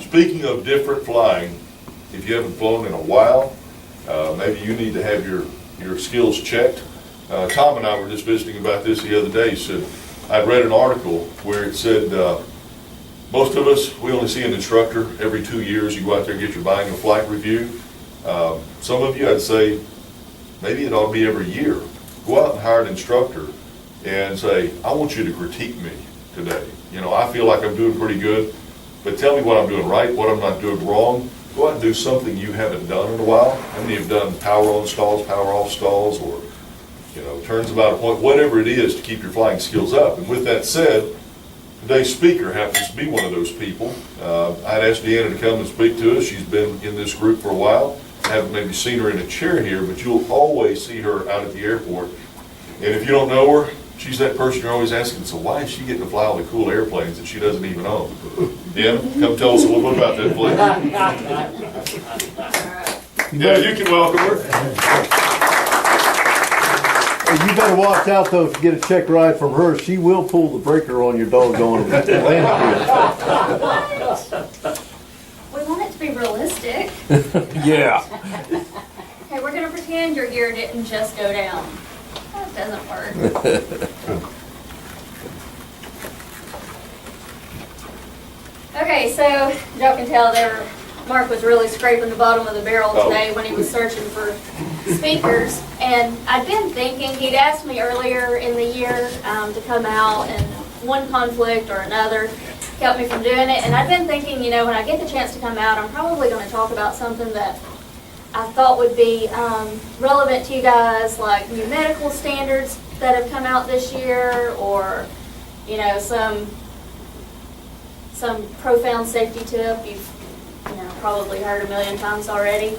Speaking of different flying, if you haven't flown in a while, maybe you need to have your skills checked. Tom and I were just visiting about this the other day. Said I'd read an article where it said most of us, we only see an instructor every 2 years. You go out there and get your buying and flight review. Some of you, I'd say, maybe it ought to be every year. Go out and hire an instructor and say, I want you to critique me today. You know, I feel like I'm doing pretty good, but tell me what I'm doing right, what I'm not doing wrong. Go out and do something you haven't done in a while. How many have done power on stalls, power off stalls, or, you know, turns about a point, whatever it is to keep your flying skills up. And with that said, today's speaker happens to be one of those people. I'd asked Deanna to come and speak to us. She's been in this group for a while. I haven't maybe seen her in a chair here, but you'll always see her out at the airport. And if you don't know her, she's that person you're always asking, so why is she getting to fly all the cool airplanes that she doesn't even own? Deanna, come tell us a little bit about that, please. Yeah, you can welcome her. You better watch out though if you get a check ride from her. She will pull the breaker on your doggone landing. We want it to be realistic. Yeah. Okay, we're gonna pretend your gear didn't just go down. That doesn't work. Okay, so y'all can tell there, Mark was really scraping the bottom of the barrel today when he was searching for speakers. And I'd been thinking, he'd asked me earlier in the year to come out, and one conflict or another kept me from doing it. And I've been thinking, you know, when I get the chance to come out, I'm probably going to talk about something that I thought would be relevant to you guys, like new medical standards that have come out this year, or, you know, some profound safety tip you've probably heard a million times already.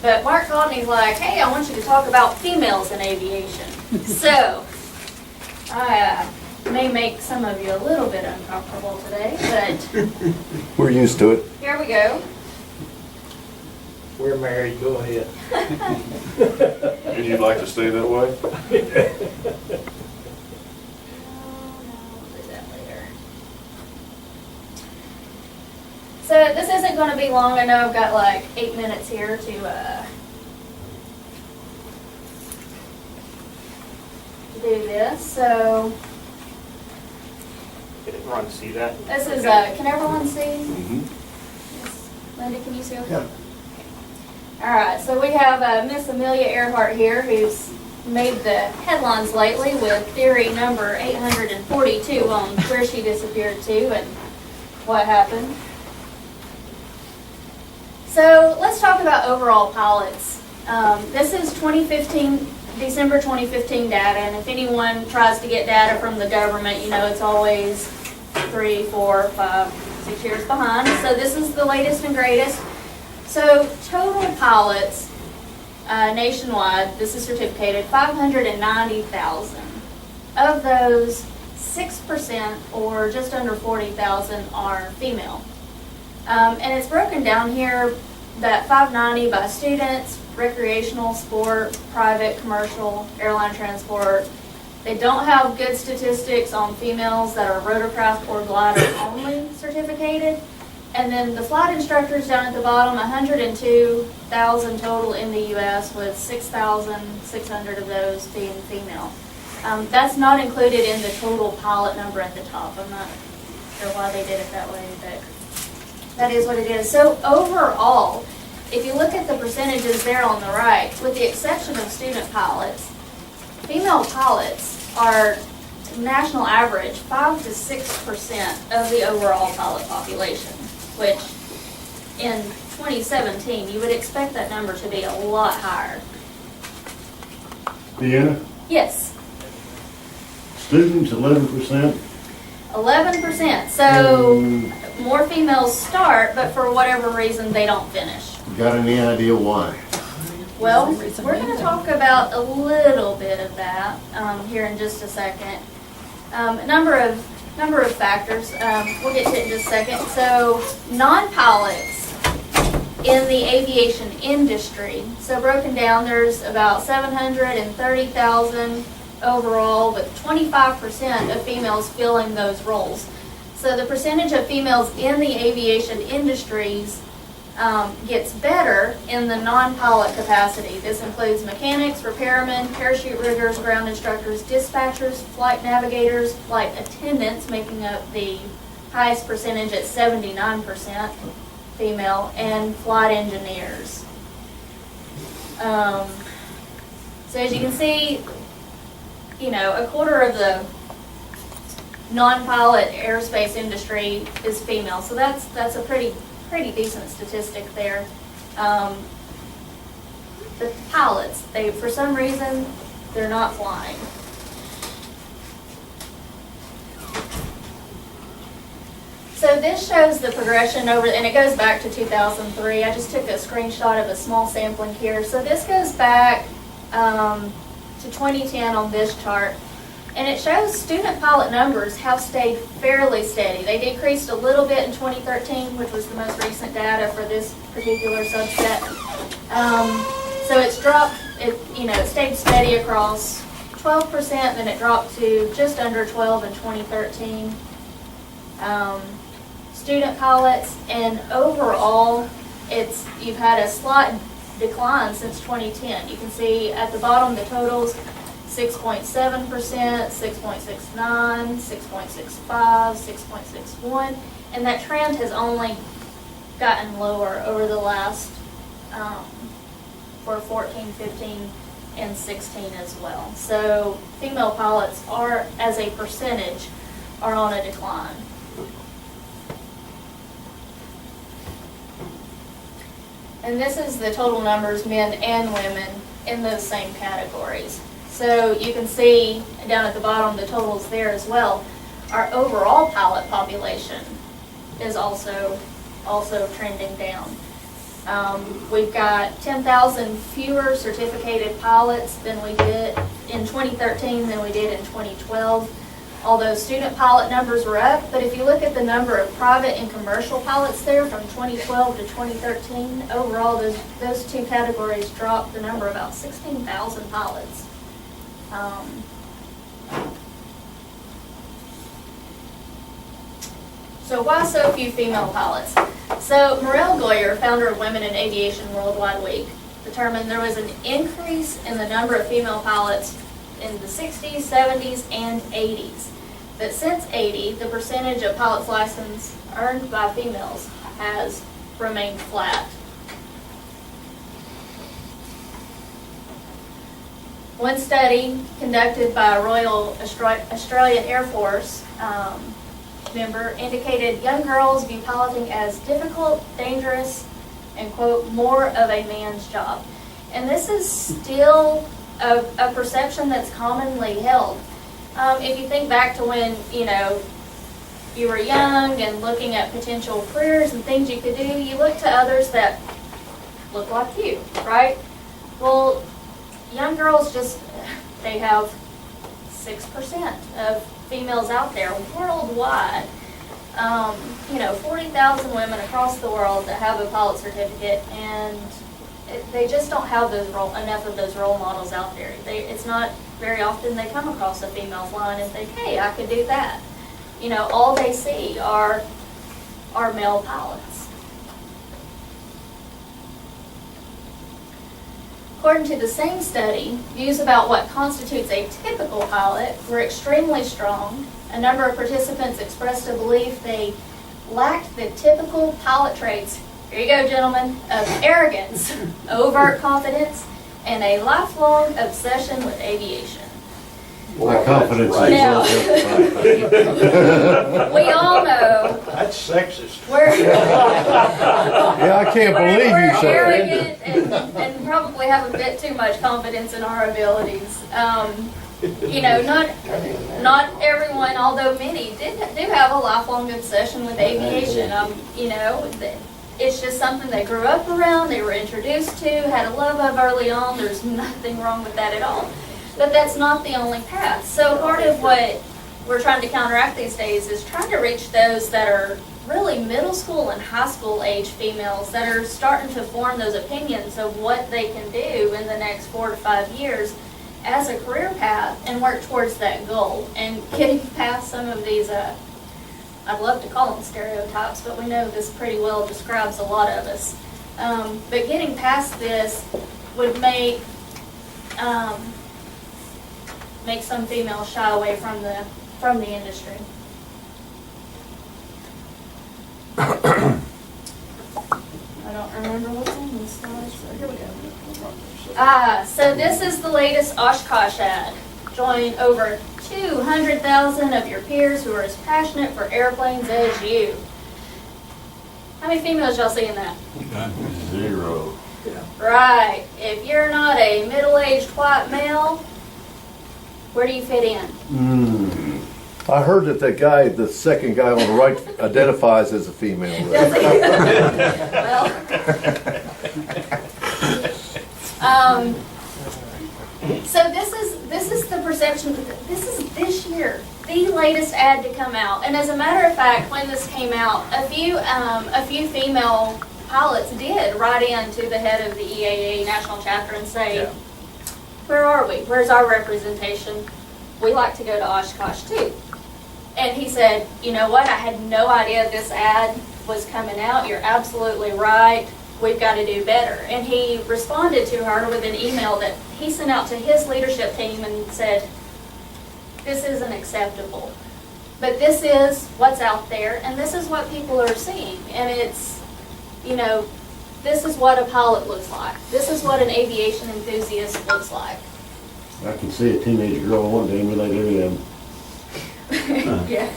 But Mark called and he's like, hey, I want you to talk about females in aviation. So, I may make some of you a little bit uncomfortable today, but We're used to it. here we go. We're married, go ahead. And you'd like to stay that way? We'll do that later. So this isn't going to be long. I know I've got like 8 minutes here to do this. So Did everyone see that? this is, can everyone see? Mm-hmm. Linda, can you see okay? Yeah. All right, so we have Miss Amelia Earhart here, who's made the headlines lately with theory number 842 on where she disappeared to and what happened. So let's talk about overall pilots. This is 2015, December 2015 data, and if anyone tries to get data from the government, you know it's always 3, 4, 5, 6 years behind. So this is the latest and greatest. So total pilots nationwide, this is certificated, 590,000. Of those, 6% or just under 40,000 are female. And it's broken down here, that 590 by students, recreational, sport, private, commercial, airline transport. They don't have good statistics on females that are rotorcraft or glider only certificated. And then the flight instructors down at the bottom, 102,000 total in the U.S., with 6,600 of those being female. That's not included in the total pilot number at the top. I'm not sure why they did it that way, but that is what it is. So overall, if you look at the percentages there on the right, with the exception of student pilots, female pilots are national average 5 to 6% of the overall pilot population, which in 2017 you would expect that number to be a lot higher. Deanna, Yes, students 11%. 11%. So more females start, but for whatever reason they don't finish. Got any idea why? Well, we're going to talk about a little bit of that here in just a second. A number of factors. We'll get to it in just a second. So non-pilots in the aviation industry. So broken down, there's about 730,000 overall, with 25% of females filling those roles. So the percentage of females in the aviation industries gets better in the non-pilot capacity. This includes mechanics, repairmen, parachute riggers, ground instructors, dispatchers, flight navigators, flight attendants, making up the highest percentage at 79% female, and flight engineers. So as you can see, you know, a quarter of the non-pilot aerospace industry is female, so that's a pretty decent statistic there. The pilots, for some reason, they're not flying. So this shows the progression over, and it goes back to 2003. I just took a screenshot of a small sampling here. So this goes back to 2010 on this chart. And it shows student pilot numbers have stayed fairly steady. They decreased a little bit in 2013, which was the most recent data for this particular subset. So it's dropped, it stayed steady across 12%, then it dropped to just under 12 in 2013. Student pilots, and overall, you've had a slight decline since 2010. You can see at the bottom the totals: 6.7%, 6.69, 6.65, 6.61, and that trend has only gotten lower over the last, for 14, 15, and 16 as well. So female pilots are, as a percentage, are on a decline. And this is the total numbers, men and women, in those same categories. So you can see down at the bottom the totals there as well. Our overall pilot population is also trending down. We've got 10,000 fewer certificated pilots than we did in 2013 than we did in 2012. Although student pilot numbers were up, but if you look at the number of private and commercial pilots there from 2012 to 2013, overall those two categories dropped the number about 16,000 pilots. So why so few female pilots? So Morel Goyer, founder of Women in Aviation Worldwide Week, determined there was an increase in the number of female pilots in the 60s, 70s, and 80s. But since 80, the percentage of pilot's license earned by females has remained flat. One study conducted by a Royal Australian Air Force member indicated young girls view piloting as difficult, dangerous, and, quote, more of a man's job. And this is still a perception that's commonly held. If you think back to when, you were young and looking at potential careers and things you could do, you look to others that look like you, right? Well, young girls they have 6% of females out there worldwide. 40,000 women across the world that have a pilot certificate, and they just don't have enough of those role models out there. It's not very often they come across a female flying and think, hey, I could do that. All they see are male pilots. According to the same study, views about what constitutes a typical pilot were extremely strong. A number of participants expressed a belief they lacked the typical pilot traits, here you go, gentlemen, of arrogance, overt confidence, and a lifelong obsession with aviation. My confidence is Now, well. we all know That's sexist. Yeah, I can't believe you we're said arrogant and probably have a bit too much confidence in our abilities. Not everyone, although many do have a lifelong obsession with aviation. It's just something they grew up around, they were introduced to, had a love of early on. There's nothing wrong with that at all. But that's not the only path. So part of what we're trying to counteract these days is trying to reach those that are really middle school and high school age females that are starting to form those opinions of what they can do in the next 4 to 5 years as a career path and work towards that goal and getting past some of these I'd love to call them stereotypes, but we know this pretty well describes a lot of us. But getting past this would make some females shy away from the industry. I don't remember what's on this slide, so here we go. So this is the latest Oshkosh ad. Join over 200,000 of your peers who are as passionate for airplanes as you. How many females y'all seeing that? 0. Right. If you're not a middle-aged white male, where do you fit in? I heard that the second guy on the right identifies as a female. Does he? Well, so this is the perception. This is this year, the latest ad to come out. And as a matter of fact, when this came out, a few female pilots did write in to the head of the EAA national chapter and say, "Where are we? Where's our representation? We like to go to Oshkosh too." And he said, "You know what? I had no idea this ad was coming out. You're absolutely right. We've got to do better." And he responded to her with an email that he sent out to his leadership team and said, "This isn't acceptable. But this is what's out there, and this is what people are seeing. And it's, this is what a pilot looks like. This is what an aviation enthusiast looks like." I can see a teenage girl one day when they do them. Yeah.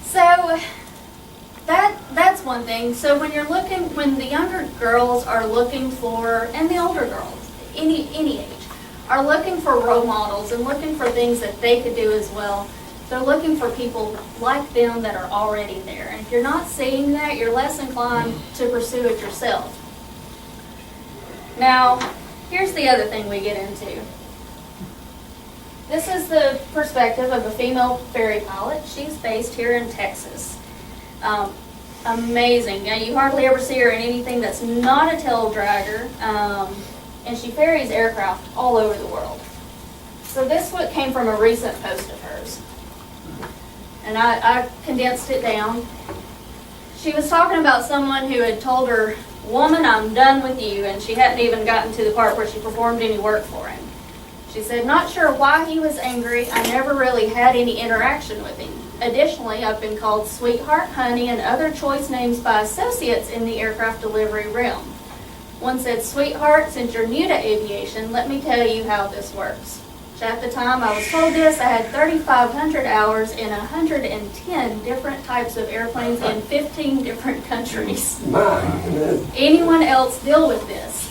So that's one thing. So when the younger girls are looking for, and the older girls, any age, are looking for role models and looking for things that they could do as well, they're looking for people like them that are already there. And if you're not seeing that, you're less inclined to pursue it yourself. Now, here's the other thing we get into. This is the perspective of a female ferry pilot. She's based here in Texas. Amazing. Now, you hardly ever see her in anything that's not a tail dragger, and she ferries aircraft all over the world. So this what came from a recent post of hers, and I condensed it down. She was talking about someone who had told her, "Woman, I'm done with you," and she hadn't even gotten to the part where she performed any work for him. She said, "Not sure why he was angry. I never really had any interaction with him. Additionally, I've been called sweetheart, honey, and other choice names by associates in the aircraft delivery realm. One said, 'Sweetheart, since you're new to aviation, let me tell you how this works.' At the time I was told this, I had 3,500 hours in 110 different types of airplanes in 15 different countries. Anyone else deal with this?"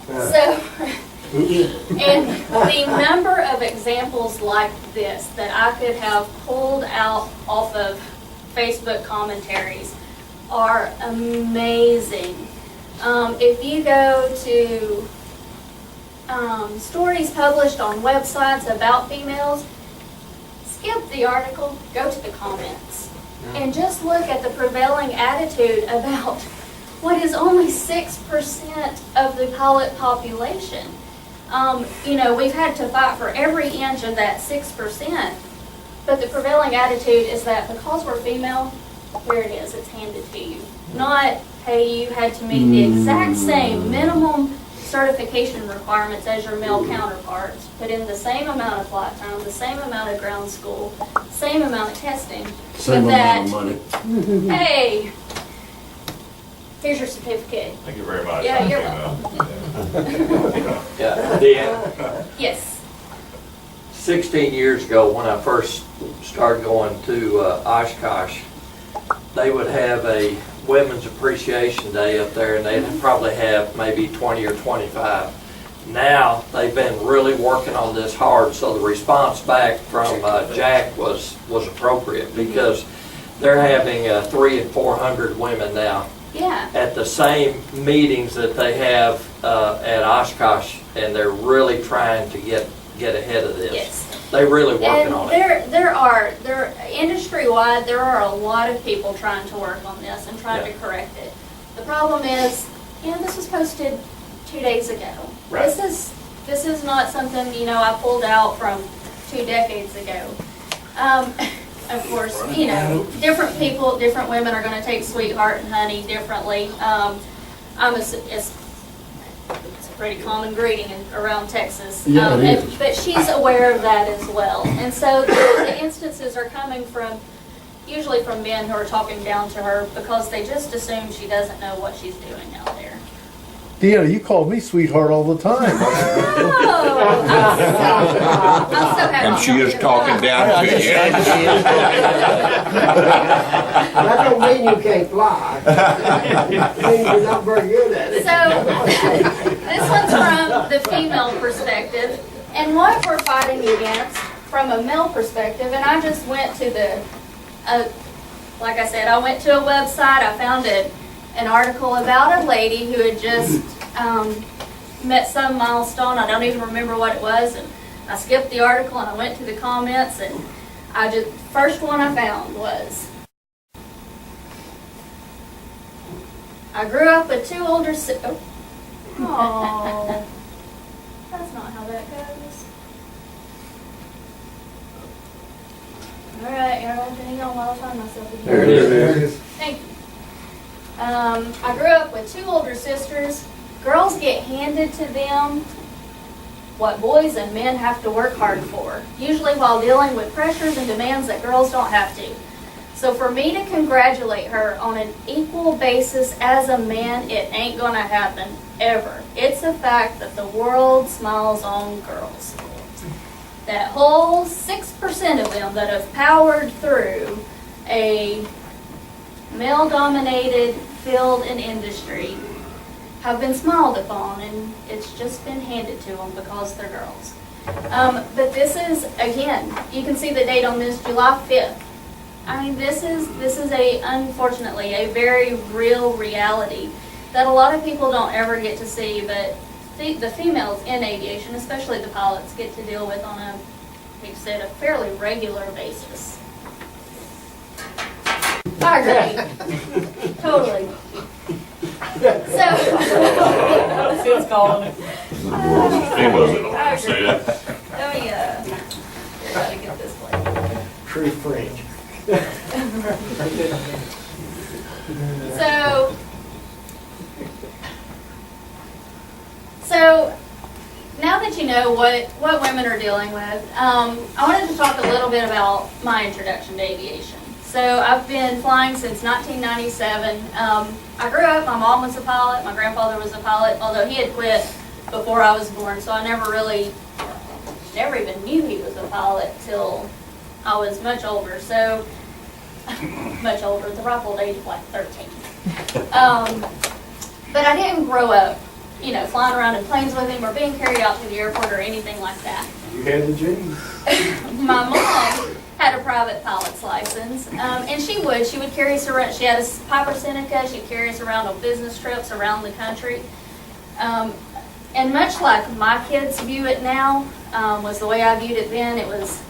So, and the number of examples like this that I could have pulled out off of Facebook commentaries are amazing. If you go to stories published on websites about females, skip the article, go to the comments, and just look at the prevailing attitude about what is only 6% of the pilot population. We've had to fight for every inch of that 6%, but the prevailing attitude is that because we're female, here it is, it's handed to you. Not, hey, you had to meet the exact same minimum certification requirements as your male counterparts, put in the same amount of flight time, the same amount of ground school, same amount of testing. Same but amount of money. Hey, here's your certificate. Thank you very much. Yeah, you're Yeah, Deanna, Yes. 16 years ago when I first started going to Oshkosh, they would have a Women's Appreciation Day up there, and they'd probably have maybe 20 or 25. Now, they've been really working on this hard, so the response back from Jack was appropriate, because they're having 300 and 400 women now Yeah. at the same meetings that they have at Oshkosh, and they're really trying to get ahead of this. Yes. They're really working And on it. there industry-wide, there are a lot of people trying to work on this and trying Yeah. to correct it. The problem is, this was posted 2 days ago. Right. This is not something, I pulled out from 2 decades ago. of course, you know, different people, different women are gonna take Sweetheart and Honey differently. It's a pretty common greeting around Texas. Yeah, it is. But she's aware of that as well. And so the instances are coming from, usually from men who are talking down to her because they just assume she doesn't know what she's doing out there. Deanna, you call me sweetheart all the time. Oh, I'm so happy. And she is talking down to you. That don't mean you can't fly. It means you're not very good at it. So, this one's from the female perspective, and what we're fighting against from a male perspective, and I just went to like I said, I went to a website, I found an article about a lady who had just met some milestone, I don't even remember what it was, and I skipped the article and I went to the comments, and first one I found was, I grew up with two older sisters. Oh, that's not how that goes. All right, hang on while I find myself again. There it is. Thank you. I grew up with two older sisters. Girls get handed to them what boys and men have to work hard for, usually while dealing with pressures and demands that girls don't have to. So for me to congratulate her on an equal basis as a man, it ain't gonna happen, ever. It's a fact that the world smiles on girls. That whole 6% of them that have powered through a male-dominated field and industry have been smiled upon, and it's just been handed to them because they're girls. But this is, again, you can see the date on this, July 5th. I mean, this is unfortunately, a very real reality that a lot of people don't ever get to see, but the females in aviation, especially the pilots, get to deal with on a, like you said, a fairly regular basis. I agree. Totally. So. It's calling it. I agree. Let me, try to get this place. True French. So now that you know what women are dealing with, I wanted to talk a little bit about my introduction to aviation. So I've been flying since 1997. I grew up, my mom was a pilot, my grandfather was a pilot, although he had quit before I was born, so I never even knew he was a pilot till I was much older. So, much older, the ripe old age of like 13. But I didn't grow up, flying around in planes with him or being carried out to the airport or anything like that. You had the genes. My mom had a private pilot's license, and she would carry us around. She had a Piper Seneca. She'd carry us around on business trips around the country. And much like my kids view it now, was the way I viewed it then. It was,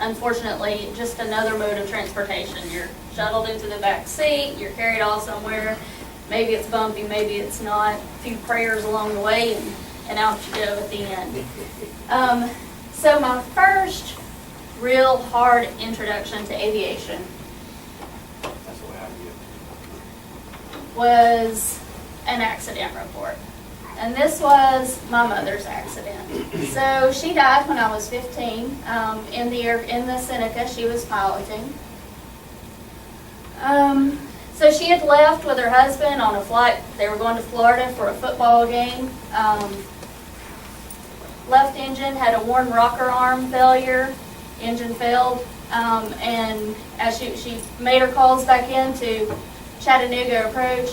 unfortunately, just another mode of transportation. You're shuttled into the back seat, you're carried off somewhere. Maybe it's bumpy, maybe it's not. A few prayers along the way, and out you go at the end. So my first real hard introduction to aviation That's the way I view it. was an accident report. And this was my mother's accident. So she died when I was 15 in the Seneca she was piloting. So she had left with her husband on a flight. They were going to Florida for a football game. Left engine had a worn rocker arm failure. Engine failed. And as she made her calls back into Chattanooga approach,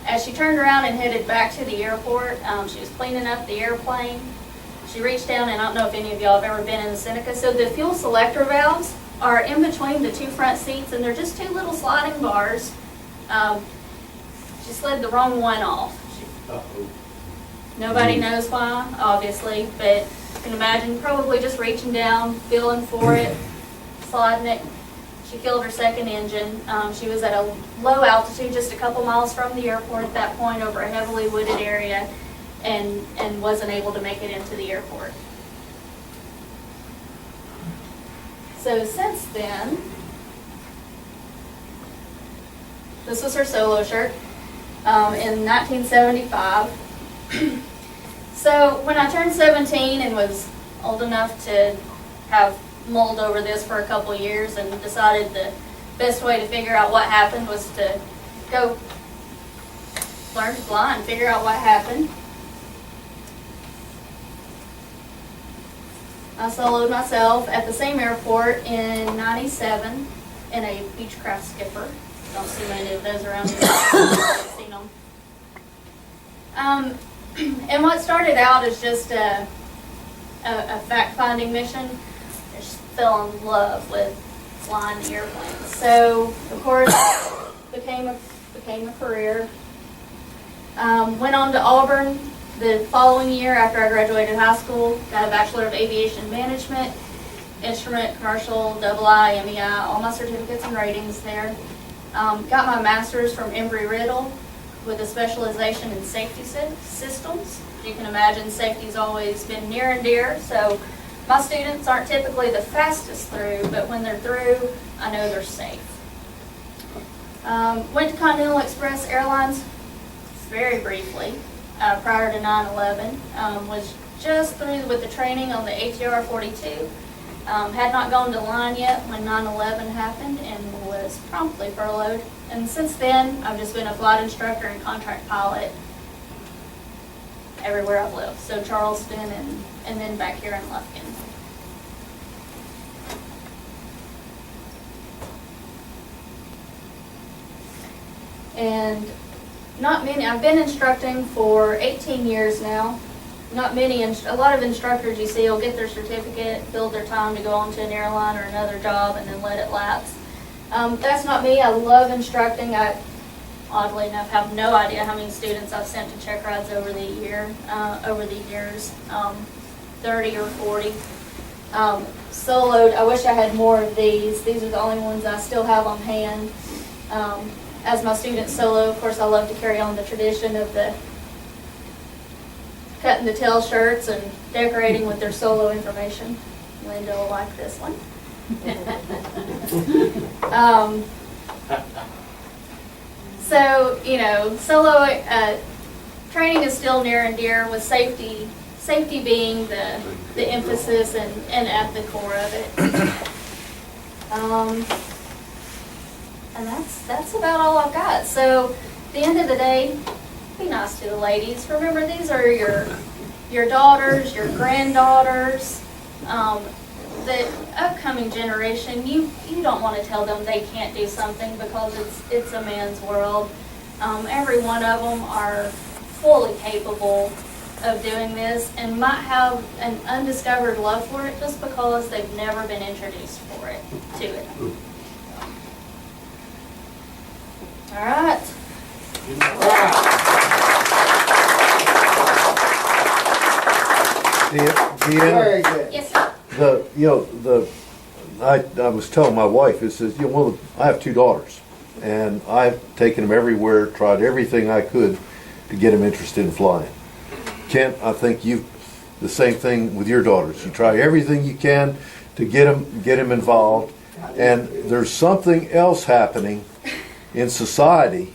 as she turned around and headed back to the airport, she was cleaning up the airplane. She reached down, and I don't know if any of y'all have ever been in the Seneca, so the fuel selector valves are in between the two front seats, and they're just two little sliding bars. She slid the wrong one off. Nobody knows why, obviously, but you can imagine probably just reaching down, feeling for it, sliding it. She killed her second engine. She was at a low altitude, just a couple miles from the airport at that point, over a heavily wooded area, and wasn't able to make it into the airport. So since then, This was her solo shirt in 1975. So when I turned 17 and was old enough to have mulled over this for a couple years and decided the best way to figure out what happened was to go learn to fly and figure out what happened. I soloed myself at the same airport in 97 in a Beechcraft Skipper. Don't see many of those around here. I've seen them. And what started out as just a fact-finding mission, I just fell in love with flying the airplanes. So, of course, became a career. Went on to Auburn the following year after I graduated high school. Got a Bachelor of Aviation Management, Instrument, Commercial, II, MEI, all my certificates and ratings there. Got my master's from Embry-Riddle with a specialization in safety systems. You can imagine safety's always been near and dear, so my students aren't typically the fastest through, but when they're through, I know they're safe. Went to Continental Express Airlines very briefly prior to 9/11. Was just through with the training on the ATR 42. Had not gone to line yet when 9/11 happened and was promptly furloughed. And since then, I've just been a flight instructor and contract pilot everywhere I've lived. So Charleston and then back here in Lufkin. And not many, I've been instructing for 18 years now. Not many, a lot of instructors you see will get their certificate, build their time to go on to an airline or another job and then let it lapse. That's not me. I love instructing. I, oddly enough, have no idea how many students I've sent to check rides over the years, 30 or 40. Soloed, I wish I had more of these. These are the only ones I still have on hand. As my students solo, of course, I love to carry on the tradition of the cutting the tail shirts and decorating with their solo information. Linda will like this one. So, you know, solo training is still near and dear, with safety being the emphasis and at the core of it. And that's about all I've got. So at the end of the day, be nice to the ladies. Remember, these are your daughters, your granddaughters, the upcoming generation. You don't want to tell them they can't do something because it's a man's world. Every one of them are fully capable of doing this and might have an undiscovered love for it just because they've never been introduced to it. All right. Deanna, Very good. Yes, sir. I was telling my wife, it says, I have two daughters, and I've taken them everywhere, tried everything I could to get them interested in flying. Kent, I think the same thing with your daughters. You try everything you can to get them involved, and there's something else happening in society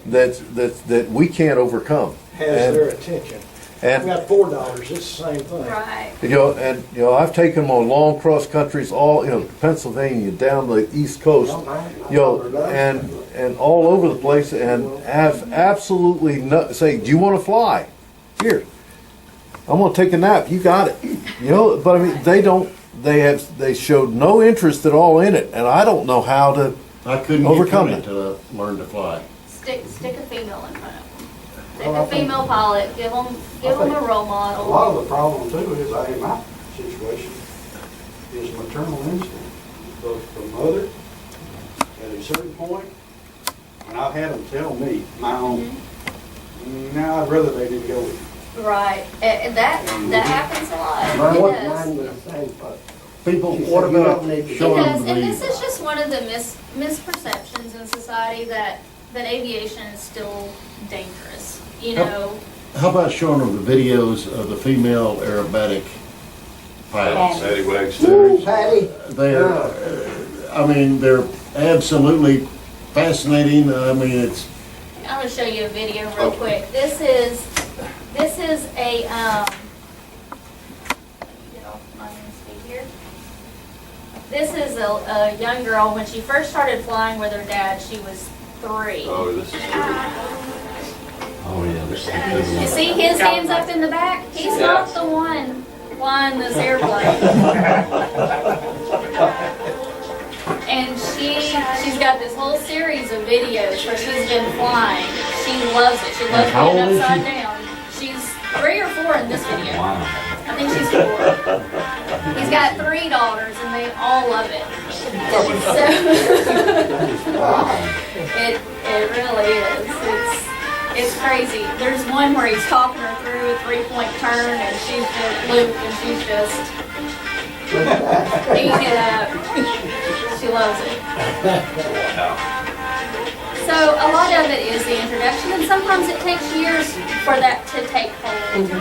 that we can't overcome. Has their attention. And We got 4 daughters, it's the same thing. Right. I've taken them on long cross countries, all Pennsylvania, down the East Coast, and all over the place, and have absolutely say, do you want to fly? Here, I'm going to take a nap. You got it. But I mean, they showed no interest at all in it, and I don't know how to I couldn't overcome get it. to learn to fly. Stick a female in front of them. Stick a female pilot. Give them a role A model. lot of the problem too is, in my situation, is maternal instinct. Both the mother, at a certain point, and I've had them tell me, my own, no, I'd rather they didn't go with you. Right. That happens a lot. Mine It was does. mine was the same, but People, She what said, "You about don't need to showing It them does, and this the, is just one of the misperceptions in society that aviation is still dangerous. how about showing them the videos of the female aerobatic pilots? Paddy wags Woo, too. Patty. They're absolutely fascinating. I mean, it's, I'm gonna show you a video real quick. This is a, get off my speed here. This is a young girl, when she first started flying with her dad, she was 3. Oh, this is. Oh, yeah, this is You see his hands up in the back? He's not the one flying this airplane. And she's got this whole series of videos where she's been flying. She loves it. She loves How old being is upside she? down. She's 3 or 4 in this video. Wow. I think she's 4. He's got 3 daughters and they all love it. So it really is. It's crazy. There's one where he's talking her through a 3-point turn and she's just looped and she's just eating it up. She loves it. So a lot of it is the introduction, and sometimes it takes years for that to take hold.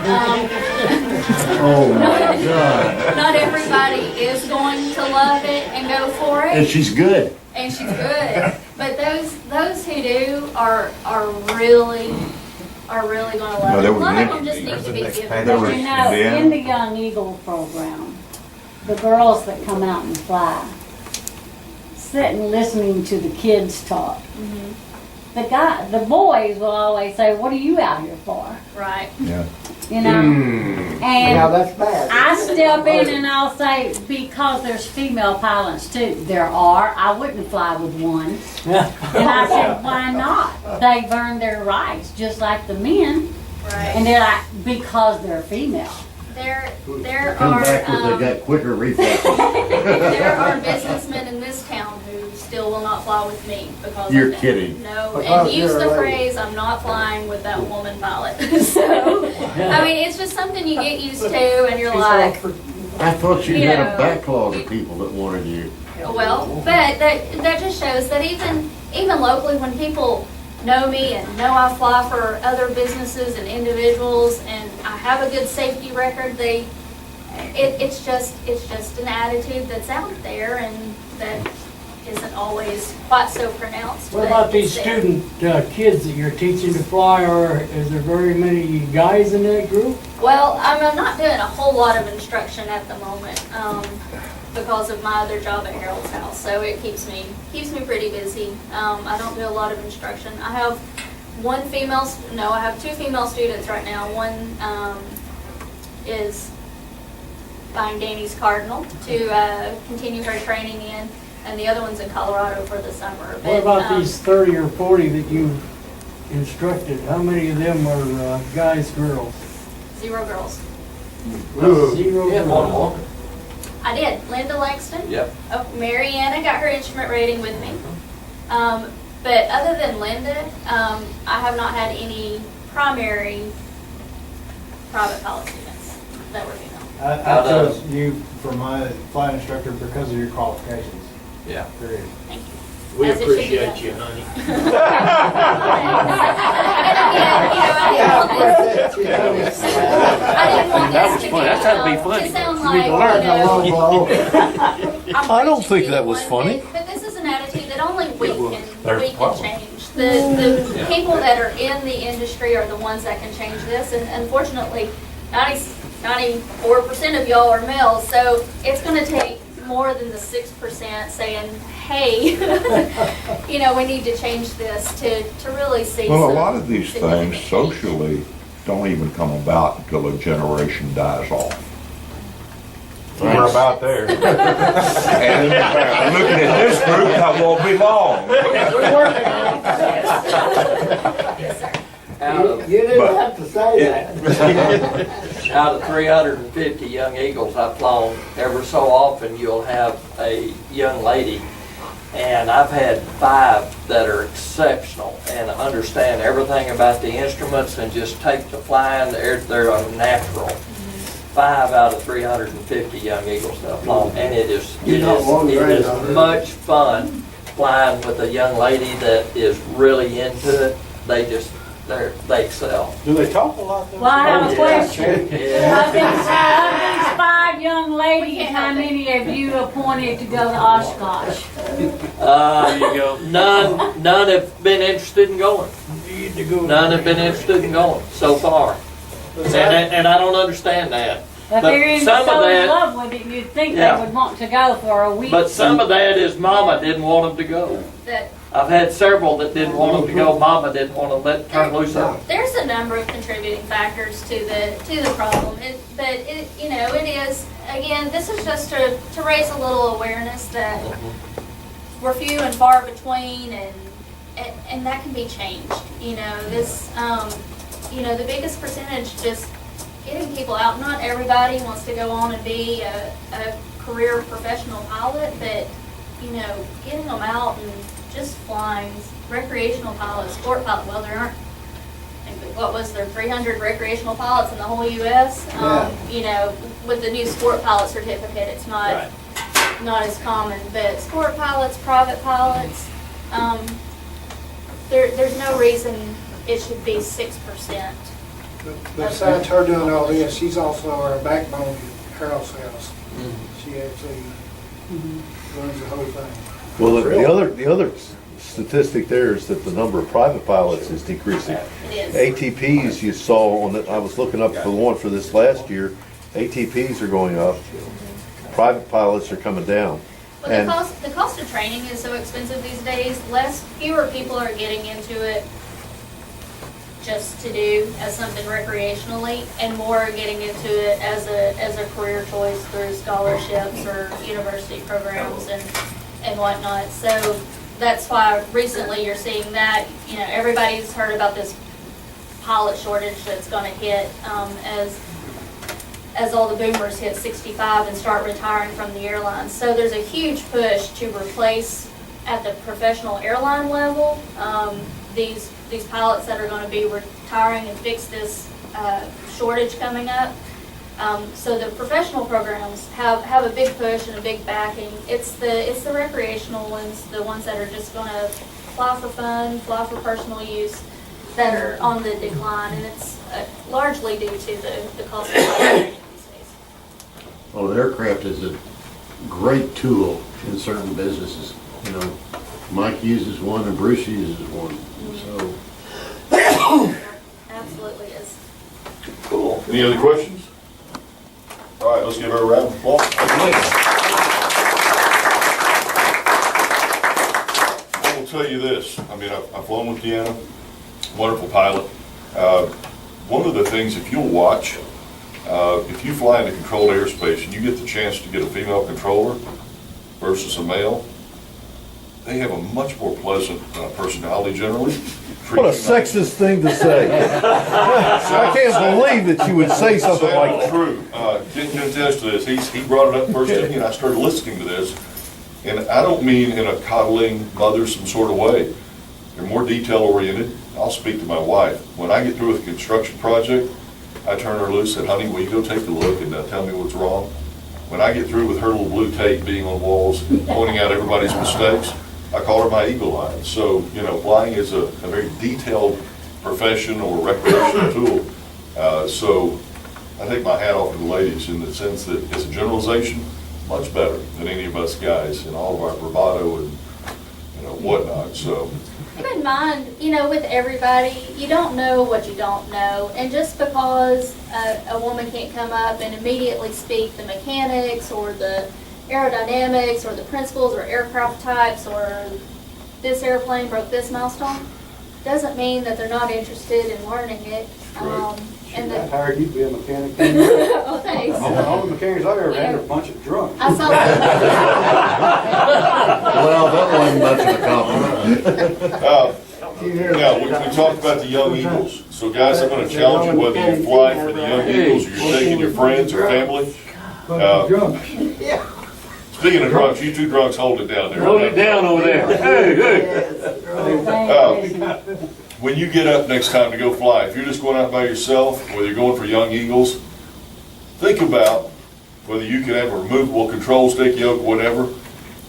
oh my God. Not everybody is going to love it and go for And it, she's good. and she's good. But those who do are really going to love it. A lot of them just need to be given. There was- You know, in the Young Eagle program, the girls that come out and fly, sitting listening to the kids talk. The boys will always say, "What are you out here for?" Right. Yeah. You know, Now, and that's bad. I step in and I'll say, because there's female pilots too. There are. I wouldn't fly with one. And I said, why not? They've earned their rights just like the men. Right. And they're like, because they're female. There Come are back with they got quicker reflexes. there are businessmen in this town who still will not fly with me because You're of that. kidding. No, Because and use you're a the lady. phrase, "I'm not flying with that woman pilot." So, I mean, it's just something you get used to, and you're like, I thought you You had know, a backlog of people that wanted you. well, but that just shows that even locally, when people know me and know I fly for other businesses and individuals, and I have a good safety record, it's just an attitude that's out there, and that isn't always quite so pronounced. What but about these it's there. student kids that you're teaching to fly, or is there very many guys in that group? Well, I'm not doing a whole lot of instruction at the moment because of my other job at Harold's House, so it keeps me pretty busy. I don't do a lot of instruction. I have I have 2 female students right now. One is buying Danny's Cardinal to continue her training in, and the other one's in Colorado for the summer. What about these 30 or 40 that you instructed? How many of them are guys, girls? 0 girls. 0 Yeah, one girls. more. I did. Linda Langston. Yep. Oh, Mariana got her instrument rating with me. But other than Linda, I have not had any primary private college students that were female. Out I of- chose you for my flight instructor because of your qualifications. Yeah. Period. Thank you. We As it should be appreciate done. you, honey. That was funny. That's gotta be funny. To sound You like, need to learn how low blow. I don't think that was funny. But this is an attitude that only we can There's problem. change. The people that are in the industry are the ones that can change this, and unfortunately, 94% of y'all are males, so it's gonna take more than the 6% saying, hey, we need to change this to really see Well, a some lot of these significant things change. socially don't even come about until a generation dies off. We're about there. And looking at this group, that won't be long. Yes, sir. You didn't have to say that. Out of 350 young eagles I've flown, ever so often you'll have a young lady, and I've had 5 that are exceptional and understand everything about the instruments and just take to flying. They're a natural. 5 out of 350 young eagles that I've flown, and it is much fun flying with a young lady that is really into it. They excel. Do they talk a lot though? Well, I have a question. Yeah. Of these 5 young We ladies, can't how help many of you appointed to go to Oshkosh? There you go. None have been interested in going. None have been interested in going so far. And I don't understand that. If But they're in some of so in that- love with it, you'd think Yeah. they would want to go for a week. But some of that is mama didn't want them to go. That I've had several that didn't want them to go. Mama didn't want to turn loose on them. there's a number of contributing factors to the problem. It is, again, this is just to raise a little awareness that we're few and far between, and that can be changed. The biggest percentage, just getting people out. Not everybody wants to go on and be a career professional pilot, but getting them out and just flying, recreational pilots, sport pilots. Well, there aren't. What was there, 300 recreational pilots in the whole U.S.? With the new sport pilot certificate, it's not as common. But sport pilots, private pilots, there's no reason it should be 6%. But besides her doing all this, she's also our backbone at Harold's house. She actually runs the whole thing. Well, the other statistic there is that the number of private pilots is decreasing. It is. ATPs you saw on I was looking up for the one for this last year, ATPs are going up, private pilots are coming down. Well, the cost of training is so expensive these days. Fewer people are getting into it just to do as something recreationally, and more are getting into it as a career choice through scholarships or university programs and whatnot. So that's why recently you're seeing that. Everybody's heard about this pilot shortage that's going to hit as all the boomers hit 65 and start retiring from the airlines. So there's a huge push to replace at the professional airline level these pilots that are going to be retiring and fix this shortage coming up. So the professional programs have a big push and a big backing. It's the recreational ones, the ones that are just going to fly for fun, fly for personal use, that are on the decline, and it's largely due to the cost of training these days. Well, the aircraft is a great tool in certain businesses. Mike uses one and Bruce uses one, so. Absolutely is. Cool. Any other questions? All right, let's give her a round of applause. I will tell you this. I mean, I've flown with Deanna, wonderful pilot. One of the things, if you'll watch, if you fly into controlled airspace and you get the chance to get a female controller versus a male, they have a much more pleasant personality generally. What a sexist thing to say. I can't believe that you would say something like that. True. Can attest to this. He brought it up first to me, and I started listening to this. And I don't mean in a coddling, mothersome sort of way. They're more detail-oriented. I'll speak to my wife. When I get through with a construction project, I turn her loose and said, honey, will you go take a look and tell me what's wrong? When I get through with her little blue tape being on walls, pointing out everybody's mistakes, I call her my eagle eye. So, flying is a very detailed profession or recreational tool. So I take my hat off to the ladies in the sense that it's a generalization, much better than any of us guys in all of our bravado and whatnot. So Keep in mind, with everybody, you don't know what you don't know. And just because a woman can't come up and immediately speak the mechanics or the aerodynamics or the principles or aircraft types or this airplane broke this milestone, doesn't mean that they're not interested in learning it. And I hired you to be a mechanic. Oh, thanks. All the mechanics I ever had are a bunch of drunks. I saw Well, that wasn't much of a compliment. now, we talked about the young eagles. So guys, I'm going to challenge you whether you fly for the young eagles or you're taking your friends or family. Speaking of drunks, you two drunks hold it down there. Hold it down over there. Hey, hey. When you get up next time to go fly, if you're just going out by yourself, whether you're going for young eagles, think about whether you can have a removable control stick, yoke, whatever.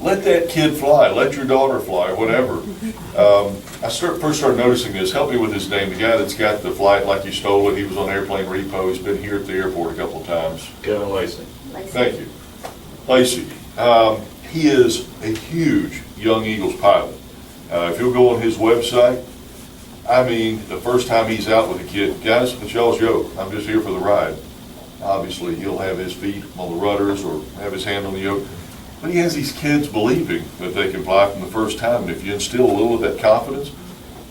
Let that kid fly. Let your daughter fly, whatever. I first started noticing this. Help me with his name. The guy that's got the flight like you stole it. He was on airplane repo. He's been here at the airport a couple of times. Kevin Lacey. Thank you. Lacey, he is a huge Young Eagles pilot. If you'll go on his website, I mean, the first time he's out with a kid, guys, it's y'all's yoke. I'm just here for the ride. Obviously, he'll have his feet on the rudders or have his hand on the yoke. But he has these kids believing that they can fly from the first time. And if you instill a little of that confidence,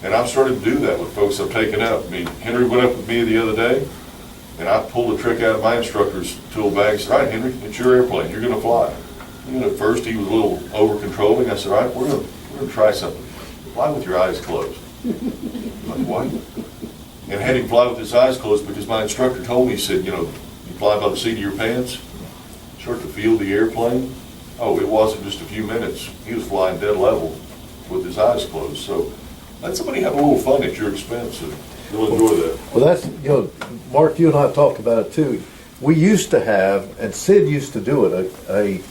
and I've started to do that with folks I've taken up. I mean, Henry went up with me the other day, and I pulled a trick out of my instructor's tool bag. I said, all right, Henry, it's your airplane. You're going to fly. And at first, he was a little over-controlling. I said, all right, we're going to try something. Fly with your eyes closed. I'm like, what? And had him fly with his eyes closed because my instructor told me, he said, you know, you fly by the seat of your pants, start to feel the airplane. Oh, it wasn't just a few minutes. He was flying dead level with his eyes closed. So let somebody have a little fun at your expense, and you'll enjoy that. Well, that's, you know, Mark, you and I talked about it too. We used to have, and Sid used to do it, a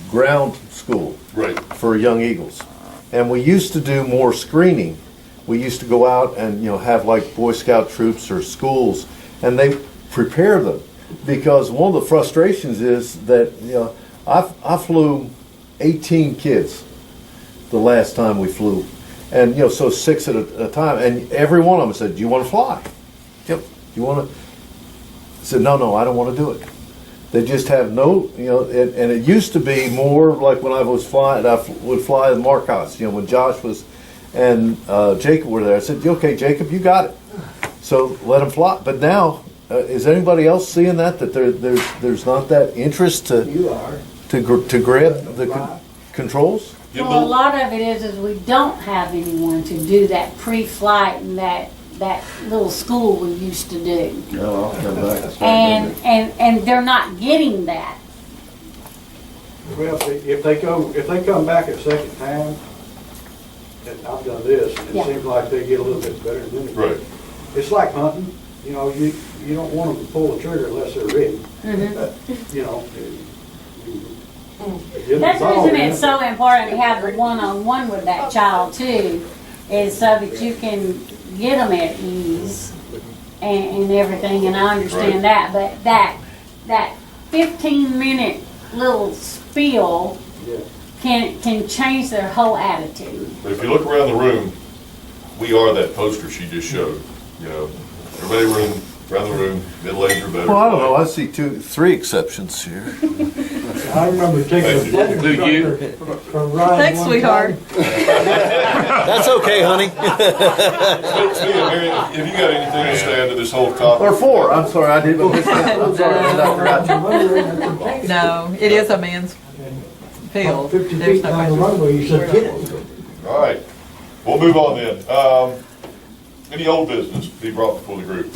ground school Right. for Young Eagles. And we used to do more screening. We used to go out and, you know, have like Boy Scout troops or schools, and they prepare them. Because one of the frustrations is that, you know, I flew 18 kids the last time we flew. And, you know, so 6 at a time. And every one of them said, do you want to fly? Yep. You want to? I said, no, I don't want to do it. They just have no, you know, and it used to be more like when I was flying, I would fly in Marcos, you know, when Josh was, and Jacob were there. I said, okay, Jacob, you got it. So let them fly. But now, is anybody else seeing that there's not that interest to grab the controls? Well, a lot of it is we don't have anyone to do that pre-flight and that little school we used to do. No, I'll come back. And they're not getting that. Well, if they come back a second time, and I've done this, and Yeah. it seems like they get a little bit better than me. Right. It's like hunting, you know, you don't want them to pull the trigger unless they're ready. You know. That's the reason it's so important to have the one-on-one with that child too, is so that you can get them at ease and everything, and I understand that, but that 15-minute little spiel can change their whole attitude. But if you look around the room, we are that poster she just showed. You know, everybody around the room, middle-aged or better. Well, I don't know. I see 3 exceptions here. I remember taking a Do you? for a ride. Thanks, one sweetheart. time. That's okay, honey. Mary, have you got anything else to add to this whole topic? Or 4. I'm sorry, I didn't. I'm sorry, I forgot you. No, it is a man's field. 50 There's feet no down the question. runway, you said, get it. All right, we'll move on then. Any old business be brought before the group?